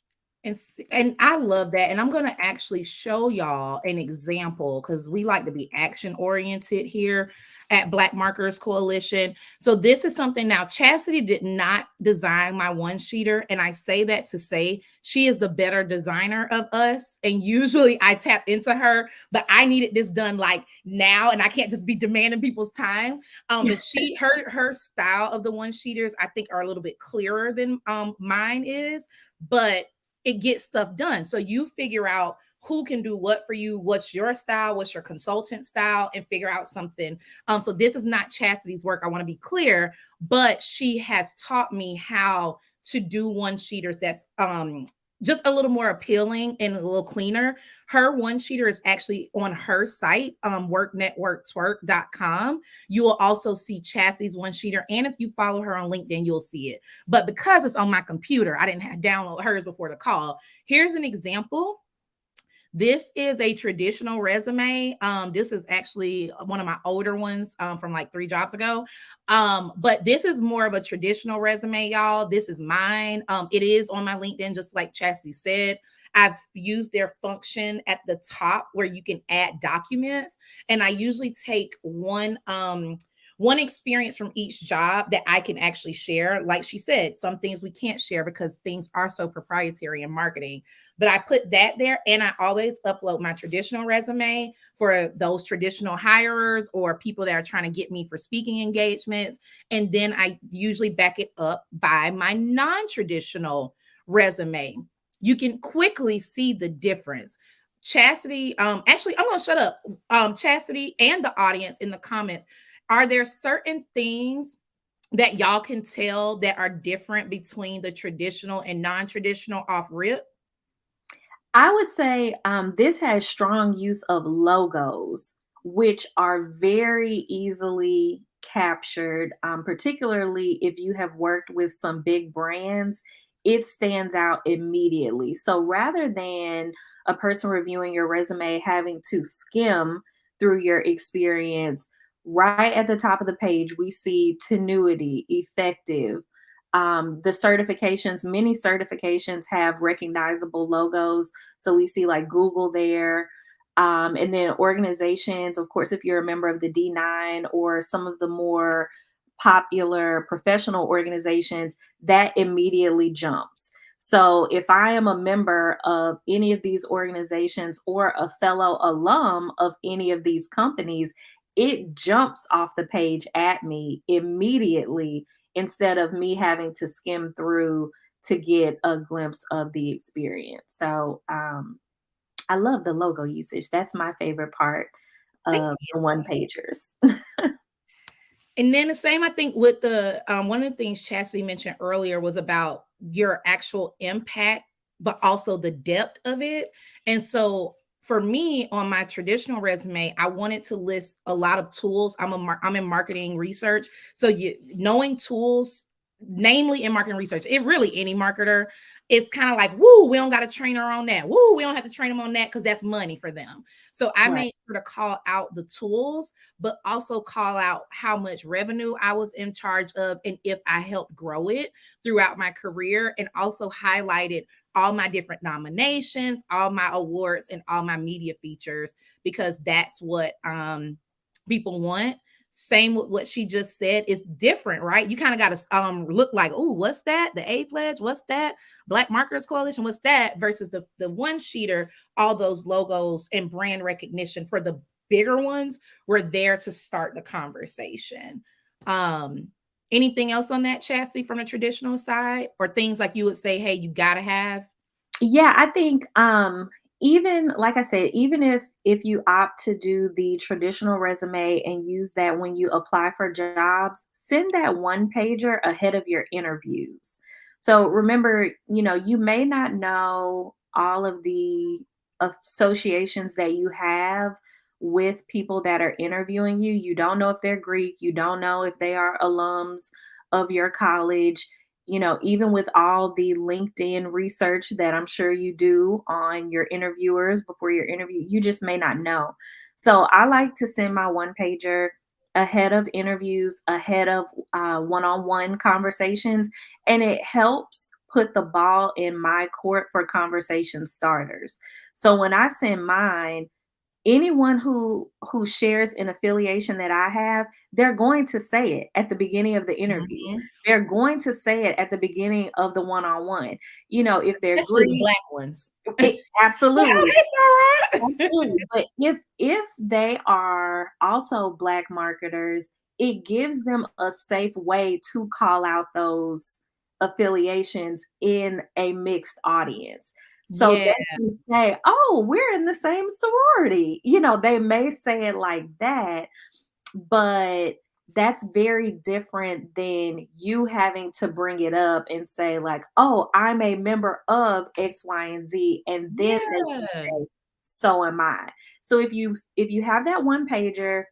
And I love that. And I'm going to actually show y'all an example because we like to be action oriented here at Black Marketers Coalition. So this is something now Chastity did not design my one sheeter. And I say that to say she is the better designer of us. And usually I tap into her, but I needed this done like now. And I can't just be demanding people's time. But her style of the one sheeters, I think are a little bit clearer than mine is. But it gets stuff done. So you figure out who can do what for you, what's your style, what's your consultant style, and figure out something. So this is not Chastity's work. I want to be clear, but she has taught me how to do one sheeters that's just a little more appealing and a little cleaner. Her one sheeter is actually on her site, worknetworktwerk.com. You will also see Chastity's one sheeter. And if you follow her on LinkedIn, you'll see it. But because it's on my computer, I didn't download hers before the call. Here's an example. This is a traditional resume. This is actually one of my older ones from like 3 jobs ago. But this is more of a traditional resume, y'all. This is mine. It is on my LinkedIn, just like Chastity said. I've used their function at the top where you can add documents. And I usually take one experience from each job that I can actually share. Like she said, some things we can't share because things are so proprietary in marketing. But I put that there, and I always upload my traditional resume for those traditional hirers or people that are trying to get me for speaking engagements. And then I usually back it up by my non-traditional resume. You can quickly see the difference. Chastity, actually, I'm going to shut up. Chastity and the audience in the comments, are there certain things that y'all can tell that are different between the traditional and non-traditional off rip? I would say this has strong use of logos, which are very easily captured, particularly if you have worked with some big brands. It stands out immediately. So rather than a person reviewing your resume having to skim through your experience, right at the top of the page, we see tenuity, effective. The certifications, many certifications have recognizable logos. So we see like Google there. And then organizations, of course, if you're a member of the D9 or some of the more popular professional organizations, that immediately jumps. So if I am a member of any of these organizations or a fellow alum of any of these companies, it jumps off the page at me immediately instead of me having to skim through to get a glimpse of the experience. So I love the logo usage. That's my favorite part Thank of you. the one pagers. And then the same, I think, with the one of the things Chastity mentioned earlier was about your actual impact, but also the depth of it. And so for me, on my traditional resume, I wanted to list a lot of tools. I'm in marketing research, so knowing tools namely in marketing research, it really any marketer, it's kind of like, woo, we don't got to train her on that. Woo, we don't have to train them on that because that's money for them. So I Right. made sure to call out the tools, but also call out how much revenue I was in charge of and if I helped grow it throughout my career, and also highlighted all my different nominations, all my awards, and all my media features, because that's what people want. Same with what she just said. It's different, right? You kind of got to look like, oh, what's that? The A pledge, what's that? Black Marketers Coalition, what's that? Versus the one sheeter, all those logos and brand recognition for the bigger ones were there to start the conversation. Um, Anything else on that, Chassis, from the traditional side, or things like you would say, hey, you gotta have? Yeah, I think even like I said, even if you opt to do the traditional resume and use that when you apply for jobs, send that one pager ahead of your interviews. So remember, you may not know all of the associations that you have with people that are interviewing you. You don't know if they're Greek, you don't know if they are alums of your college. Even with all the LinkedIn research that I'm sure you do on your interviewers before your interview, you just may not know. So I like to send my one pager ahead of interviews, ahead of one on one conversations, and it helps put the ball in my court for conversation starters. So when I send mine, anyone who shares an affiliation that I have, they're going to say it at the beginning of the interview. Mhm. They're going to say it at the beginning of the one-on-one. If they're Especially the Greek, black ones. Like, oh, absolutely. it's all right. Absolutely. But if they are also black marketers, it gives them a safe way to call out those affiliations in a mixed audience. So Yeah. they can say, "Oh, we're in the same sorority." They may say it like that, but that's very different than you having to bring it up and say like, "Oh, I'm a member of X, Y, and Z," and then they can Yeah. say, "So am I." So if you have that one pager,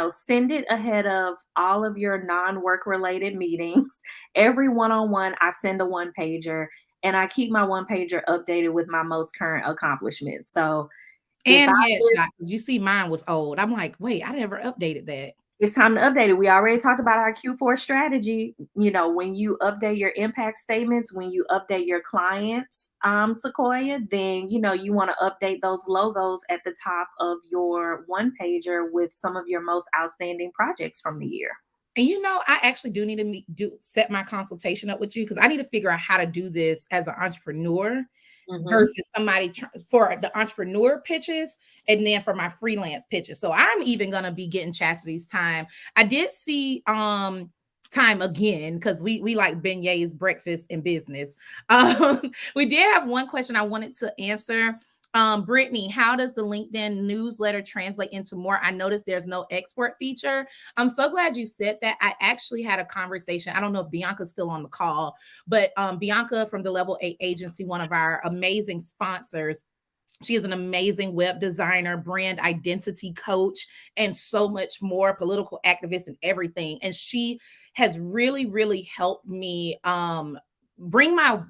send it ahead of all of your non-work related meetings. Every one-on-one, I send a one pager, and I keep my one pager updated with my most current accomplishments. So if I And headshot, because you see mine was old. I'm like, wait, I never updated that. It's time to update it. We already talked about our Q4 strategy. When you update your impact statements, when you update your clients, Sequoia, then you want to update those logos at the top of your one pager with some of your most outstanding projects from the year. And I actually do need to set my consultation up with you, because I need to figure out how to do this as an entrepreneur Hmm. versus somebody for the entrepreneur pitches, and then for my freelance pitches. So I'm even gonna be getting Chastity's time. I did see time again, because we like beignets, breakfast, and business. We did have one question I wanted to answer. Brittany, how does the LinkedIn newsletter translate into more? I noticed there's no export feature. I'm so glad you said that. I actually had a conversation. I don't know if Bianca's still on the call, but Bianca from the Level 8 Agency, one of our amazing sponsors, she is an amazing web designer, brand identity coach, and so much more, political activist and everything. And she has really, really helped me bring my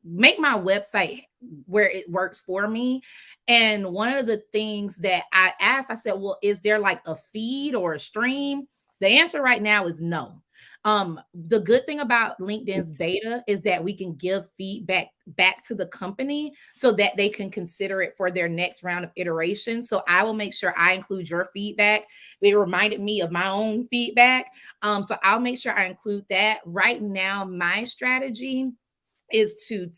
make my website where it works for me. And one of the things that I asked, I said, well, is there like a feed or a stream? The answer right now is no. The good thing about LinkedIn's beta is that we can give feedback back to the company so that they can consider it for their next round of iteration. So I will make sure I include your feedback. It reminded me of my own feedback. So I'll make sure I include that. Right now, my strategy is to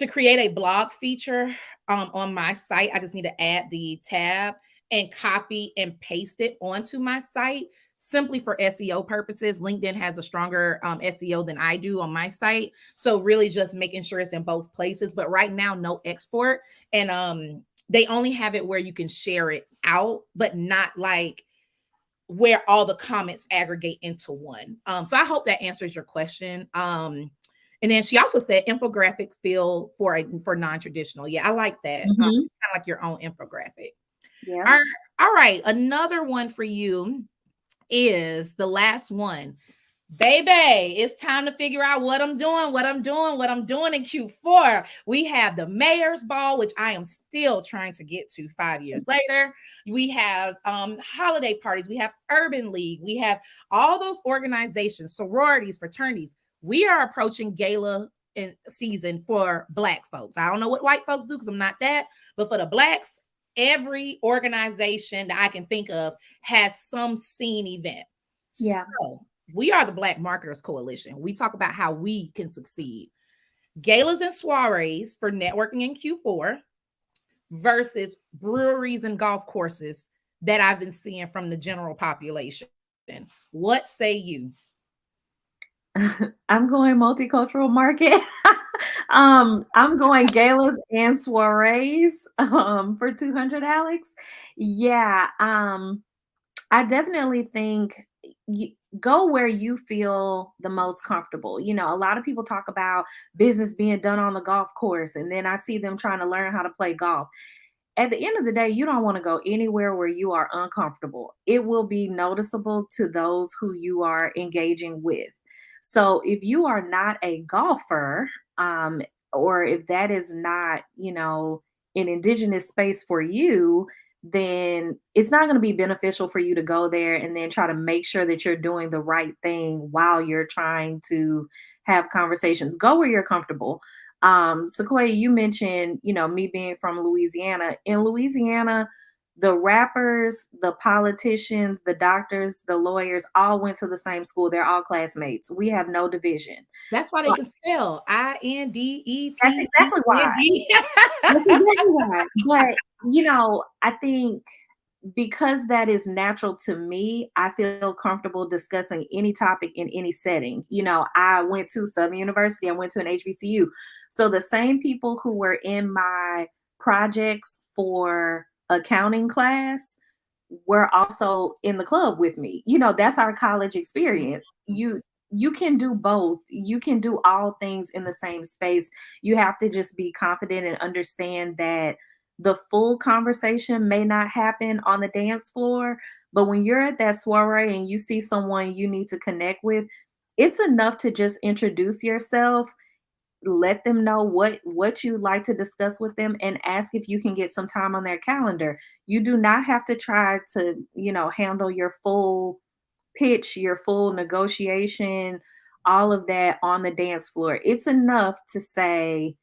create a blog feature on my site. I just need to add the tab and copy and paste it onto my site, simply for SEO purposes. LinkedIn has a stronger SEO than I do on my site. So really just making sure it's in both places. But right now, no export. And they only have it where you can share it out, but not like where all the comments aggregate into one. So I hope that answers your question. And then she also said infographic feel for non-traditional. Yeah, I like that. Kind Hmm. of like your own infographic. Yeah. All, all right, another one for you is the last one. Baby, it's time to figure out what I'm doing in Q4. We have the mayor's ball, which I am still trying to get to 5 years later. We have holiday parties, we have Urban League, we have all those organizations, sororities, fraternities. We are approaching gala season for Black folks. I don't know what white folks do because I'm not that, but for the Blacks, every organization that I can think of has some scene event. Yeah. So we are the Black Marketers Coalition. We talk about how we can succeed. Galas and soirees for networking in Q4 versus breweries and golf courses that I've been seeing from the general population. What say you? I'm going multicultural market. I'm going galas and soirees for 200, Alex. Yeah, I definitely think you go where you feel the most comfortable. You know, a lot of people talk about business being done on the golf course, and then I see them trying to learn how to play golf. At the end of the day, you don't want to go anywhere where you are uncomfortable. It will be noticeable to those who you are engaging with. So if you are not a golfer, um, or if that is not, an indigenous space for you, then it's not going to be beneficial for you to go there and then try to make sure that you're doing the right thing while you're trying to have conversations. Go where you're comfortable. Sequoia, you mentioned, me being from Louisiana. In Louisiana, the rappers, the politicians, the doctors, the lawyers all went to the same school. They're all classmates. We have no division. That's why they So can spell that's exactly why. INDEPEND. That's exactly why. But, I think because that is natural to me, I feel comfortable discussing any topic in any setting. I went to Southern University, I went to an HBCU. So the same people who were in my projects for accounting class were also in the club with me. That's our college experience. You can do both. You can do all things in the same space. You have to just be confident and understand that the full conversation may not happen on the dance floor, but when you're at that soiree and you see someone you need to connect with, it's enough to just introduce yourself, let them know what you'd like to discuss with them, and ask if you can get some time on their calendar. You do not have to try to, handle your full pitch, your full negotiation, all of that on the dance floor. It's enough to say,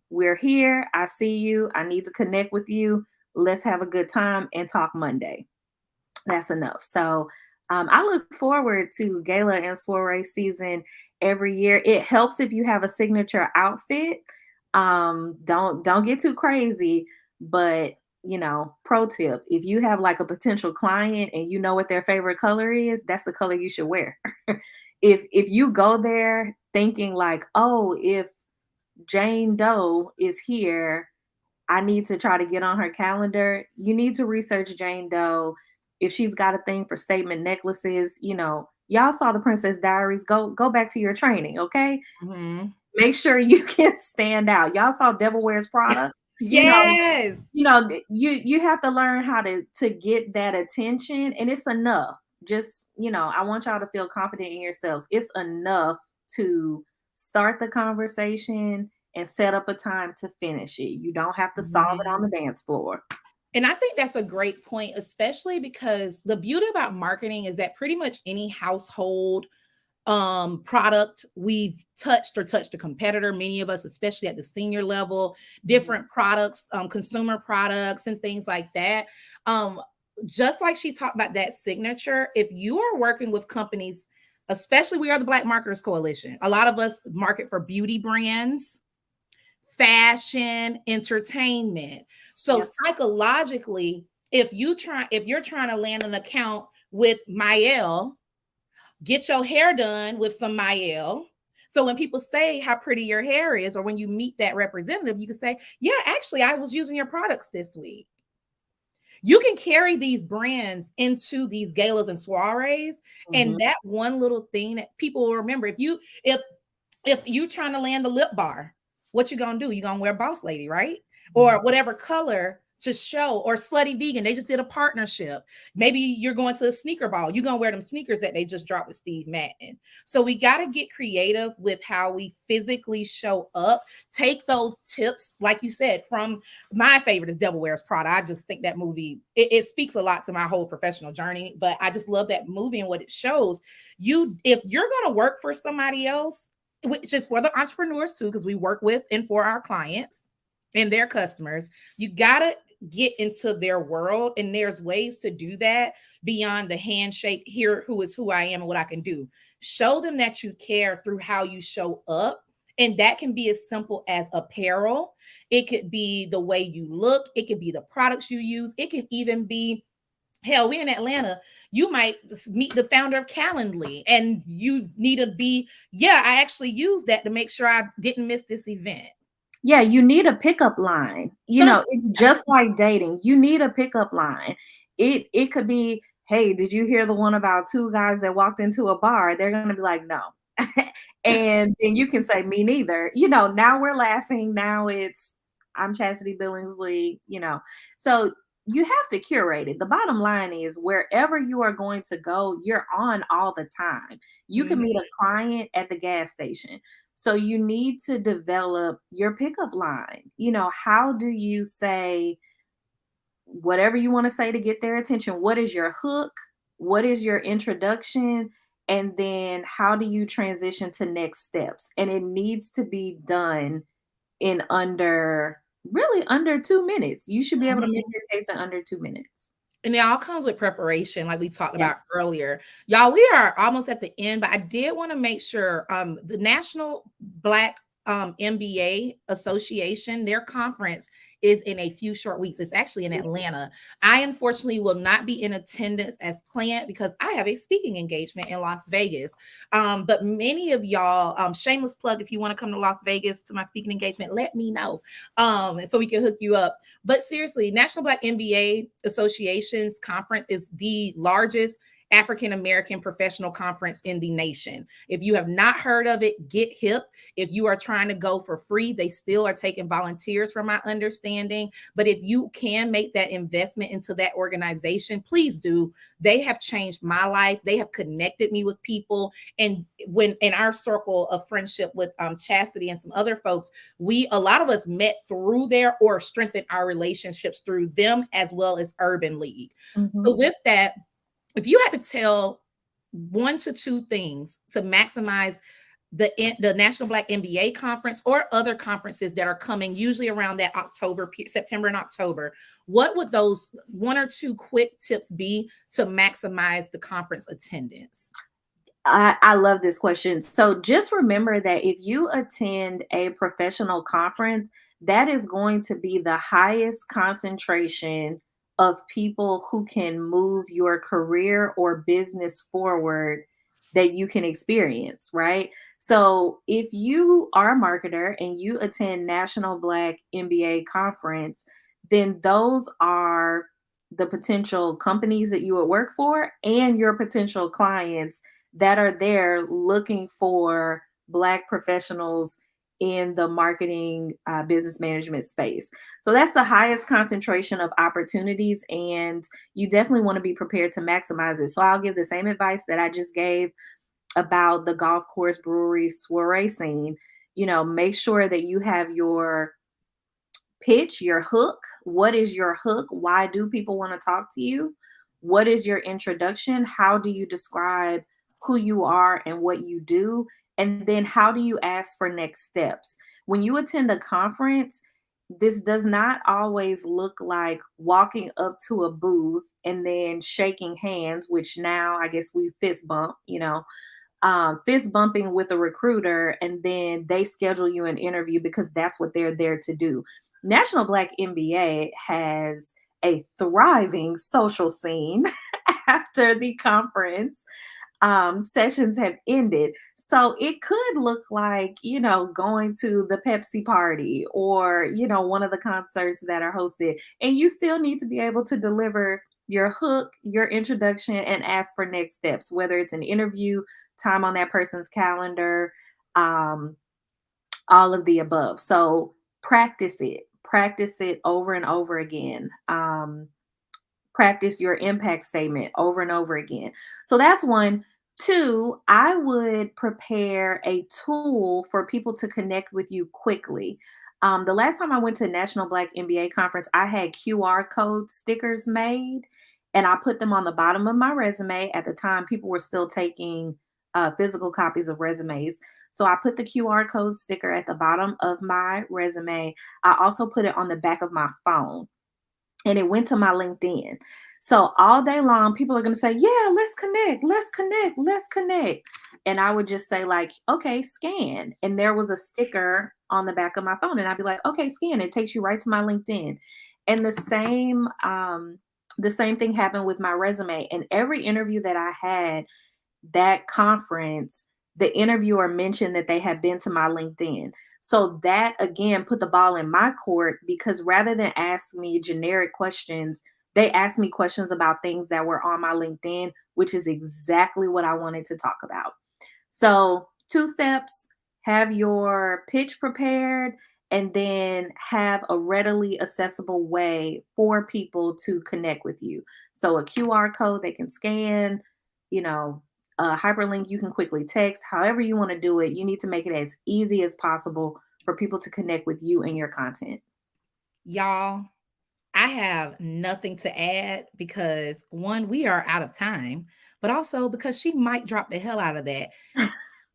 we're here. I see you. I need to connect with you. Let's have a good time and talk Monday. That's enough. So I look forward to gala and soiree season every year. It helps if you have a signature outfit. Don't get too crazy, but pro tip: if you have like a potential client and you know what their favorite color is, that's the color you should wear. If you go there thinking like, oh, if Jane Doe is here, I need to try to get on her calendar. You need to research Jane Doe. If she's got a thing for statement necklaces, y'all saw the Princess Diaries. Go back to your training, okay? Mhm. Make sure you can stand out. Y'all saw Devil Wears Prada. You know, Yes. you have to learn how to get that attention, and it's enough. Just, I want y'all to feel confident in yourselves. It's enough to start the conversation and set up a time to finish it. You don't have to solve it on the Mhm. dance floor. And I think that's a great point, especially because the beauty about marketing is that pretty much any household product we've touched a competitor, many of us, especially at the senior level, Mhm. different products, consumer products and things like that. um just like she talked about that signature, if you are working with companies, especially we are the Black Marketers Coalition, a lot of us market for beauty brands, fashion, entertainment. So Yep. psychologically, if you're trying to land an account with Mael, get your hair done with some Mael. So when people say how pretty your hair is, or when you meet that representative, you can say, yeah, actually, I was using your products this week. You can carry these brands into these galas and soirees. And Mhm. that one little thing that people will remember, if you trying to land a lip bar, what you gonna do? You gonna wear Boss Lady, right? Mhm. Or whatever color to show, or Slutty Vegan, they just did a partnership. Maybe you're going to a sneaker ball, you're gonna wear them sneakers that they just dropped with Steve Madden. So we got to get creative with how we physically show up. Take those tips, like you said, from my favorite is Devil Wears Prada. I just think that movie, it speaks a lot to my whole professional journey, but I just love that movie and what it shows. If you're gonna work for somebody else, which is for the entrepreneurs too, because we work with and for our clients and their customers, you gotta get into their world, and there's ways to do that beyond the handshake. Here, who I am and what I can do. Show them that you care through how you show up, and that can be as simple as apparel. It could be the way you look, it could be the products you use, it can even be, hell, we're in Atlanta. You might meet the founder of Calendly, and you need to be, yeah, I actually used that to make sure I didn't miss this event. Yeah, you need a pickup line. Some It's just like dating. You need a pickup line. It could be, hey, did you hear the one about two guys that walked into a bar? They're gonna be like, no. And then you can say, me neither. Now we're laughing. Now I'm Chasity Billingslea. So you have to curate it. The bottom line is wherever you are going to go, you're on all the time. You can Mhm. meet a client at the gas station. So you need to develop your pickup line. How do you say whatever you want to say to get their attention? What is your hook? What is your introduction? And then how do you transition to next steps? And it needs to be done in really under 2 minutes. You should be able to make Mhm. your case in under 2 minutes. And it all comes with preparation, like we talked Yeah. about earlier. Y'all, we are almost at the end, but I did want to make sure the National Black MBA Association, their conference is in a few short weeks. It's actually in Atlanta. I unfortunately will not be in attendance as planned because I have a speaking engagement in Las Vegas. But many of y'all, shameless plug, if you want to come to Las Vegas to my speaking engagement, let me know. And so we can hook you up. But seriously, National Black MBA Association's conference is the largest African American professional conference in the nation. If you have not heard of it, get hip. If you are trying to go for free, they still are taking volunteers from my understanding. But if you can make that investment into that organization, please do. They have changed my life. They have connected me with people. And when in our circle of friendship with Chasity and some other folks, a lot of us met through there or strengthened our relationships through them, as well as Urban League. Mhm. So with that, if you had to tell 1 to 2 things to maximize the National Black MBA conference or other conferences that are coming, usually around that September and October, what would those 1 or 2 quick tips be to maximize the conference attendance? I love this question. So just remember that if you attend a professional conference, that is going to be the highest concentration of people who can move your career or business forward that you can experience, right? So if you are a marketer and you attend National Black MBA conference, then those are the potential companies that you would work for and your potential clients that are there looking for Black professionals in the marketing business management space. So that's the highest concentration of opportunities, and you definitely want to be prepared to maximize it. So I'll give the same advice that I just gave about the golf course brewery soiree scene. Make sure that you have your pitch, your hook. What is your hook? Why do people want to talk to you? What is your introduction? How do you describe who you are and what you do? And then how do you ask for next steps? When you attend a conference, this does not always look like walking up to a booth and then shaking hands, which now I guess we fist bump, fist bumping with a recruiter, and then they schedule you an interview because that's what they're there to do. National Black MBA has a thriving social scene after the conference sessions have ended. So it could look like, going to the Pepsi party or, one of the concerts that are hosted. And you still need to be able to deliver your hook, your introduction, and ask for next steps, whether it's an interview, time on that person's calendar, um, all of the above. So practice it. practice it over and over again. Practice your impact statement over and over again. So that's one. Two, I would prepare a tool for people to connect with you quickly. The last time I went to National Black MBA conference, I had QR code stickers made and I put them on the bottom of my resume. At the time, people were still taking physical copies of resumes. So I put the QR code sticker at the bottom of my resume. I also put it on the back of my phone and it went to my LinkedIn. So all day long, people are going to say, yeah, let's connect, let's connect, let's connect. And I would just say like, okay, scan. And there was a sticker on the back of my phone. And I'd be like, okay, scan. It takes you right to my LinkedIn. And the same thing happened with my resume. And every interview that I had that conference, the interviewer mentioned that they had been to my LinkedIn. So that again put the ball in my court because rather than ask me generic questions, they asked me questions about things that were on my LinkedIn, which is exactly what I wanted to talk about. So, two steps: have your pitch prepared and then have a readily accessible way for people to connect with you. So, a QR code they can scan, you know, a hyperlink you can quickly text, however you want to do it. You need to make it as easy as possible for people to connect with you and your content. Y'all, I have nothing to add because one, we are out of time, but also because she might drop the hell out of that.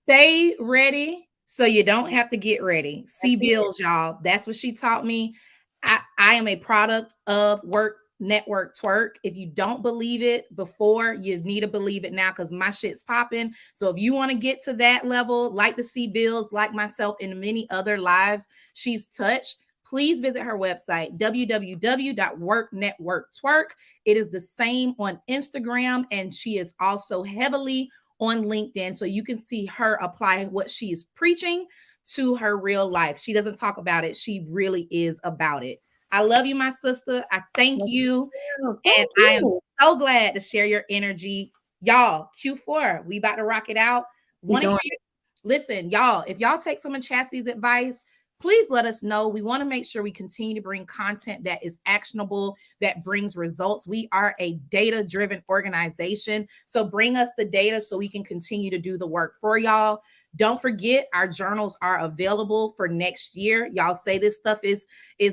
Stay ready so you don't have to get ready. That's See it. bills, y'all. That's what she taught me. I am a product of work network twerk. If you don't believe it before, you need to believe it now because my shit's popping. So if you want to get to that level, like to see bills, like myself and many other lives she's touched, please visit her website, www.worknetworktwerk. It is the same on Instagram, and she is also heavily on LinkedIn. So you can see her apply what she is preaching to her real life. She doesn't talk about it, she really is about it. I love you, my sister. I thank Love you you. too. And Thank I am you. so glad to share your energy. Y'all, Q4, we about to rock it out. We Want to doing hear? Listen, y'all, if y'all take some of Chastity's advice, please let us know. We want to make sure we continue to bring content that is actionable, that brings results. We are a data driven organization. So bring us the data so we can continue to do the work for y'all. Don't forget, our journals are available for next year. Y'all say this stuff is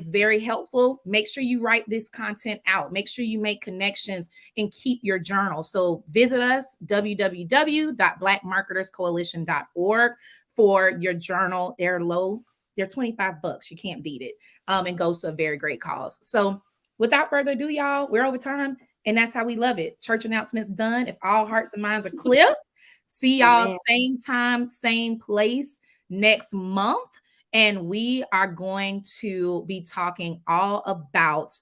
very helpful. Make sure you write this content out. Make sure you make connections and keep your journal. So visit us, www.blackmarketerscoalition.org, for your journal. They're low. They're $25. You can't beat it. And goes to a very great cause. So without further ado, y'all, we're over time. And that's how we love it. Church announcements done. If all hearts and minds are clear, see y'all Amen. same time, same place next month. And we are going to be talking all about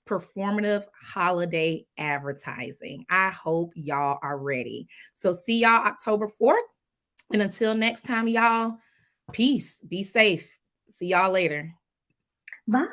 performative holiday advertising. I hope y'all are ready. So see y'all October 4th. And until next time, y'all, peace. Be safe. See y'all later. Bye.